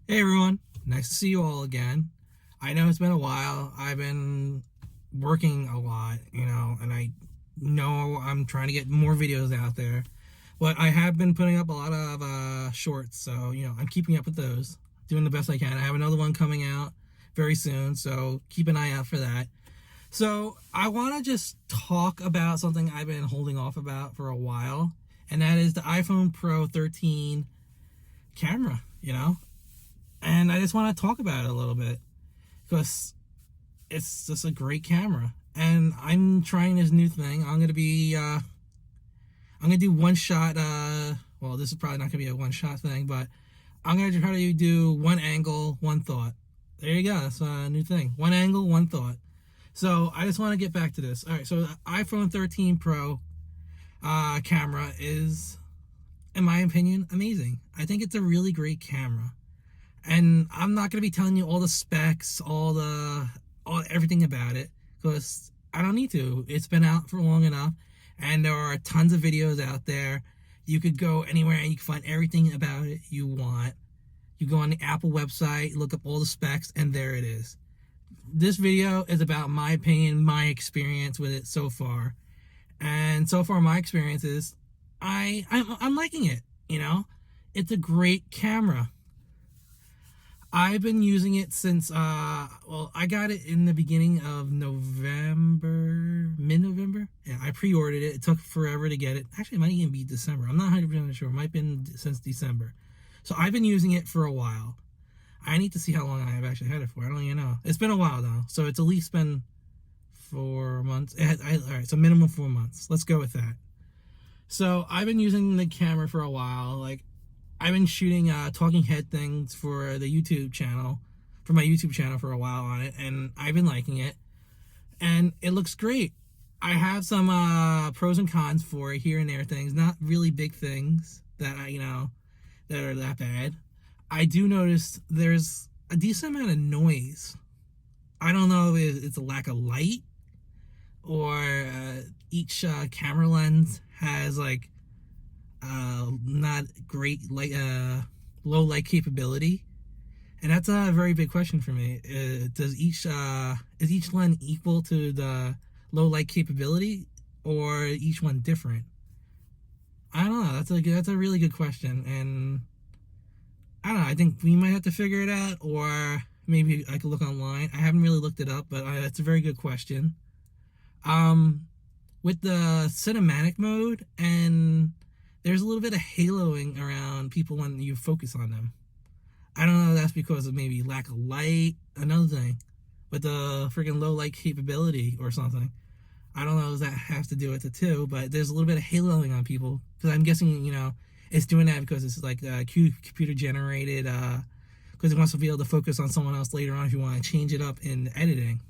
Hey everyone, nice to see you all again. I know it's been a while. I've been working a lot, and I know I'm trying to get more videos out there. But I have been putting up a lot of shorts, so I'm keeping up with those, doing the best I can. I have another one coming out very soon, so keep an eye out for that. So I want to just talk about something I've been holding off about for a while, and that is the iPhone Pro 13 camera. And I just want to talk about it a little bit because it's just a great camera. And I'm trying this new thing. I'm gonna do one shot. Well, this is probably not gonna be a one shot thing, but I'm gonna try to do one angle, one thought. There you go. That's a new thing. One angle, one thought. So I just want to get back to this. All right. So the iPhone 13 Pro camera is, in my opinion, amazing. I think it's a really great camera. And I'm not going to be telling you all the specs, all everything about it, because I don't need to. It's been out for long enough, and there are tons of videos out there. You could go anywhere and you can find everything about it you want. You go on the Apple website, look up all the specs, and there it is. This video is about my opinion, my experience with it so far. And so far my experience is I'm liking it, It's a great camera. I've been using it since, I got it in the beginning of November, mid-November. Yeah, I pre-ordered it. It took forever to get it. Actually, it might even be December. I'm not 100% sure. It might have been since December. So I've been using it for a while. I need to see how long I have actually had it for. I don't even know. It's been a while, though. So it's at least been 4 months. All right, so minimum 4 months. Let's go with that. So I've been using the camera for a while. I've been shooting talking head things for the YouTube channel, for my YouTube channel for a while on it, and I've been liking it. And it looks great. I have some pros and cons for it here and there things, not really big things that that are that bad. I do notice there's a decent amount of noise. I don't know if it's a lack of light or each camera lens has not great light, low light capability, and that's a very big question for me. Is each lens equal to the low light capability, or each one different? I don't know. That's a really good question, and I don't know. I think we might have to figure it out, or maybe I could look online. I haven't really looked it up, but it's a very good question. With the cinematic mode, and there's a little bit of haloing around people when you focus on them. I don't know if that's because of maybe lack of light, another thing, with the freaking low light capability or something. I don't know if that has to do with it too, but there's a little bit of haloing on people, because I'm guessing, it's doing that because it's like computer generated, because it wants to be able to focus on someone else later on if you want to change it up in editing.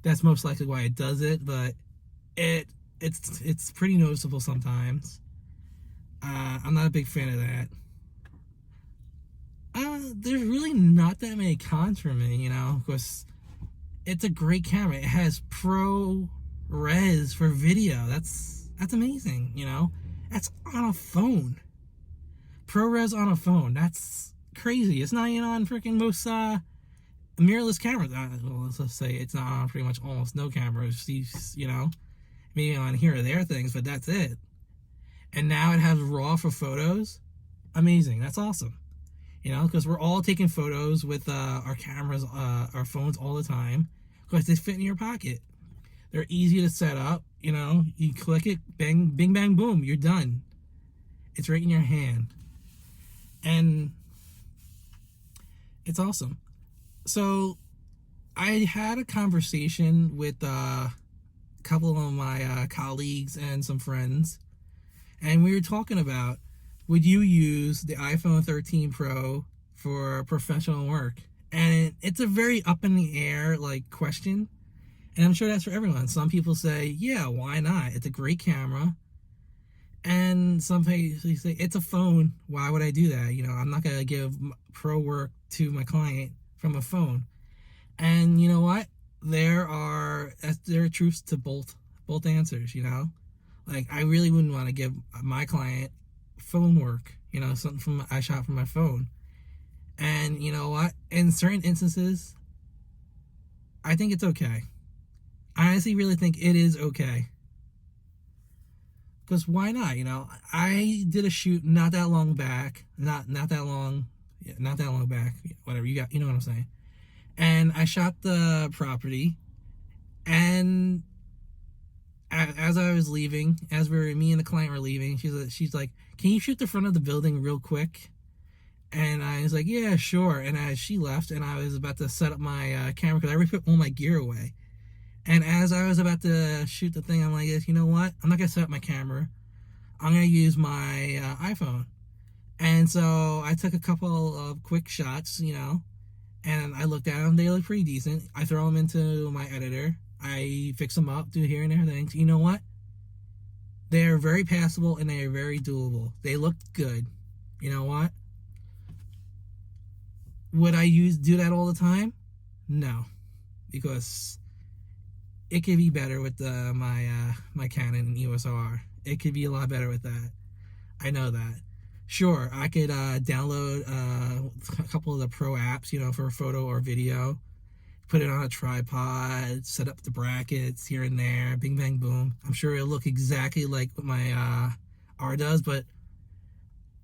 That's most likely why it does it, but it's pretty noticeable sometimes. I'm not a big fan of that. There's really not that many cons for me, because it's a great camera. It has pro res for video. That's amazing, That's on a phone. Pro res on a phone. That's crazy. It's not even on freaking most mirrorless cameras. Well, let's just say it's not on pretty much almost no cameras. Maybe on here or there things, but that's it. And now it has RAW for photos. Amazing. That's awesome. Because we're all taking photos with our cameras, our phones all the time, because they fit in your pocket. They're easy to set up. You click it, bang, bing, bang, boom, you're done. It's right in your hand. And it's awesome. So I had a conversation with a couple of my colleagues and some friends, and we were talking about, would you use the iPhone 13 Pro for professional work? And it's a very up in the air question, and I'm sure that's for everyone. Some people say, yeah, why not? It's a great camera. And some people say, it's a phone. Why would I do that? I'm not going to give pro work to my client from a phone. And you know what? There are truths to both answers, I really wouldn't want to give my client phone work, something I shot from my phone. And And you know what? In certain instances, I think it's okay. I honestly really think it is okay. Because why not? I did a shoot not that long back. Not that long. Yeah, not that long back. Whatever you got. You know what I'm saying. And I shot the property. And as I was leaving, me and the client were leaving, she's like, "Can you shoot the front of the building real quick?" And I was like, "Yeah, sure." And as she left, and I was about to set up my camera because I already put all my gear away. And as I was about to shoot the thing, I'm like, "You know what? I'm not gonna set up my camera. I'm gonna use my iPhone." And so I took a couple of quick shots, and I looked at them. They look pretty decent. I throw them into my editor. I fix them up, do here and there things. You know what? They are very passable and they are very doable. They look good. You know what? Would I do that all the time? No, because it could be better with my Canon EOS R. It could be a lot better with that. I know that. Sure, I could download a couple of the pro apps, for photo or video, put it on a tripod, set up the brackets here and there, bing, bang, boom. I'm sure it'll look exactly like what my R does, but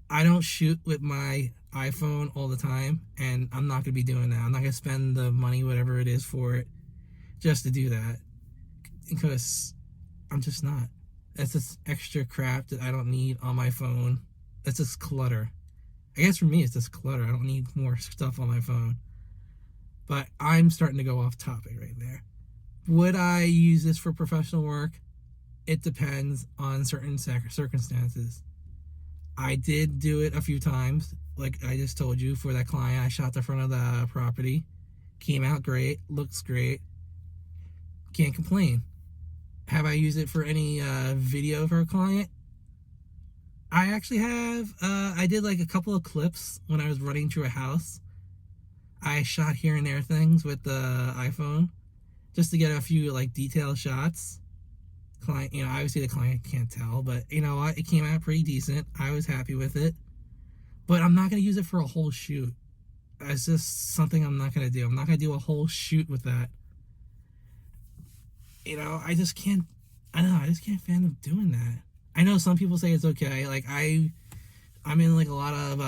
I don't shoot with my iPhone all the time, and I'm not going to be doing that. I'm not going to spend the money, whatever it is, for it just to do that, because I'm just not. That's just extra crap that I don't need on my phone. That's just clutter. I guess for me, it's just clutter. I don't need more stuff on my phone. But I'm starting to go off topic right there. Would I use this for professional work? It depends on certain circumstances. I did do it a few times, like I just told you, for that client. I shot the front of the property. Came out great. Looks great. Can't complain. Have I used it for any video for a client? I actually have. I did like a couple of clips when I was running through a house. I shot here and there things with the iPhone just to get a few like detailed shots. Client, obviously the client can't tell, but you know what? It came out pretty decent. I was happy with it. But I'm not going to use it for a whole shoot. It's just something I'm not going to do. I'm not going to do a whole shoot with that. I just can't. I don't know. I just can't fathom doing that. I know some people say it's okay. Like I'm in like a lot of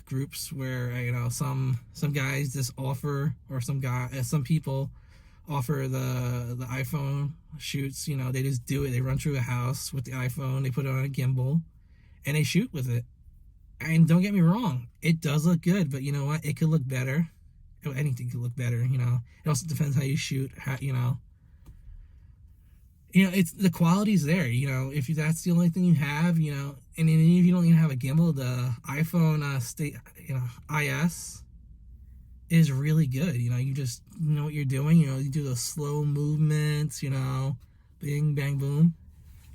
groups where some guys just offer, or some people offer the iPhone shoots. They just do it. They run through a house with the iPhone. They put it on a gimbal, and they shoot with it. And don't get me wrong, it does look good. But you know what? It could look better. Anything could look better. It also depends how you shoot. It's the quality's there. If that's the only thing you have, and then if you don't even have a gimbal, the iPhone IS is really good. You just know what you're doing. You do those slow movements. Bing, bang, boom.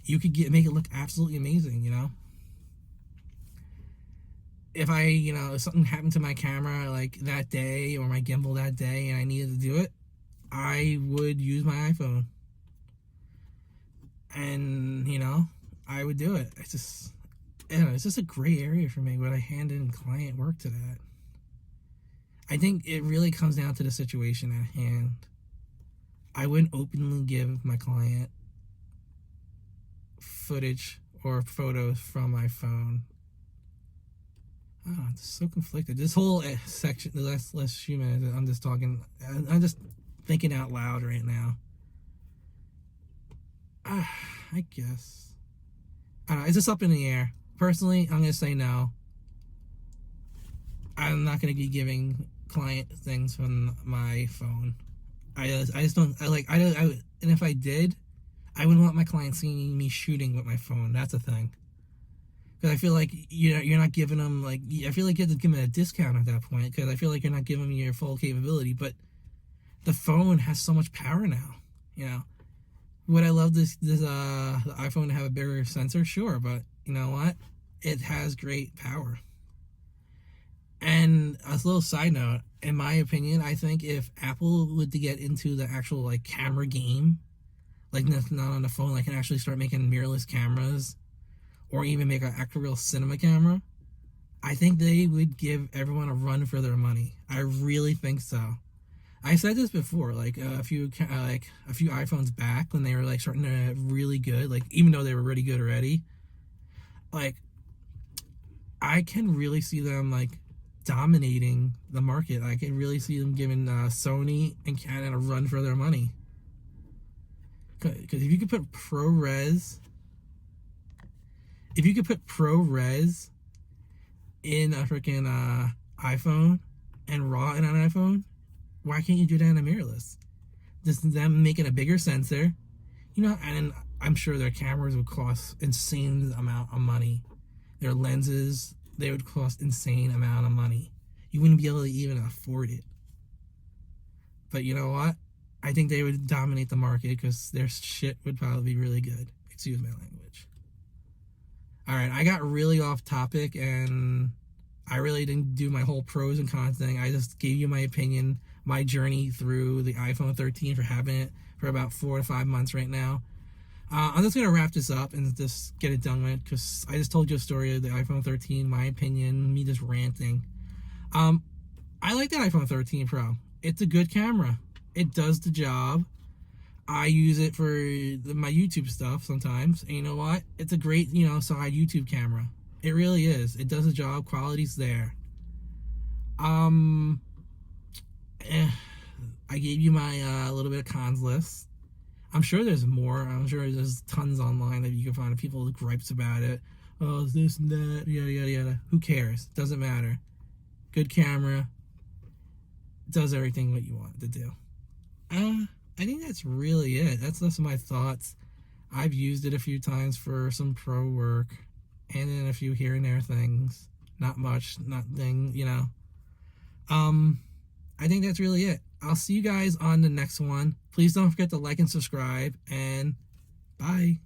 You could make it look absolutely amazing. If if something happened to my camera like that day, or my gimbal that day, and I needed to do it, I would use my iPhone. And I would do it. It's just a gray area for me when I hand in client work to that. I think it really comes down to the situation at hand. I wouldn't openly give my client footage or photos from my phone. Oh, it's so conflicted. This whole section, the last few minutes, I'm just talking. I'm just thinking out loud right now. I guess. I don't know. It's just up in the air. Personally, I'm going to say no. I'm not going to be giving client things from my phone. I just don't. And if I did, I wouldn't want my client seeing me shooting with my phone. That's a thing. Because I feel like you're not giving them, I feel like you have to give them a discount at that point. Because I feel like you're not giving them your full capability. But the phone has so much power now. Would I love the iPhone to have a bigger sensor? Sure, but you know what? It has great power. And a little side note, in my opinion, I think if Apple would to get into the actual camera game, not on the phone, can actually start making mirrorless cameras, or even make an actual real cinema camera, I think they would give everyone a run for their money. I really think so. I said this before, like a few iPhones back when they were like starting to really good, like even though they were really good already, like I can really see them like dominating the market. I can really see them giving Sony and Canon a run for their money. Because if you could put ProRes in a freaking iPhone and RAW in an iPhone, why can't you do that in a mirrorless? Just them making a bigger sensor, and I'm sure their cameras would cost insane amount of money. Their lenses, they would cost insane amount of money. You wouldn't be able to even afford it. But you know what? I think they would dominate the market because their shit would probably be really good. Excuse my language. All right, I got really off topic and I really didn't do my whole pros and cons thing. I just gave you my opinion, my journey through the iPhone 13 for having it for about 4 to 5 months right now. I'm just going to wrap this up and just get it done with because I just told you a story of the iPhone 13, my opinion, me just ranting. I like that iPhone 13 Pro. It's a good camera. It does the job. I use it for my YouTube stuff sometimes. And you know what? It's a great, side YouTube camera. It really is. It does the job. Quality's there. I gave you my little bit of cons list. I'm sure there's more. I'm sure there's tons online that you can find people with gripes about it. Oh, this and that, yada, yada, yada. Who cares? Doesn't matter. Good camera. Does everything what you want it to do. I think that's really it. That's just my thoughts. I've used it a few times for some pro work and then a few here and there things. Not much, nothing, I think that's really it. I'll see you guys on the next one. Please don't forget to like and subscribe, and bye.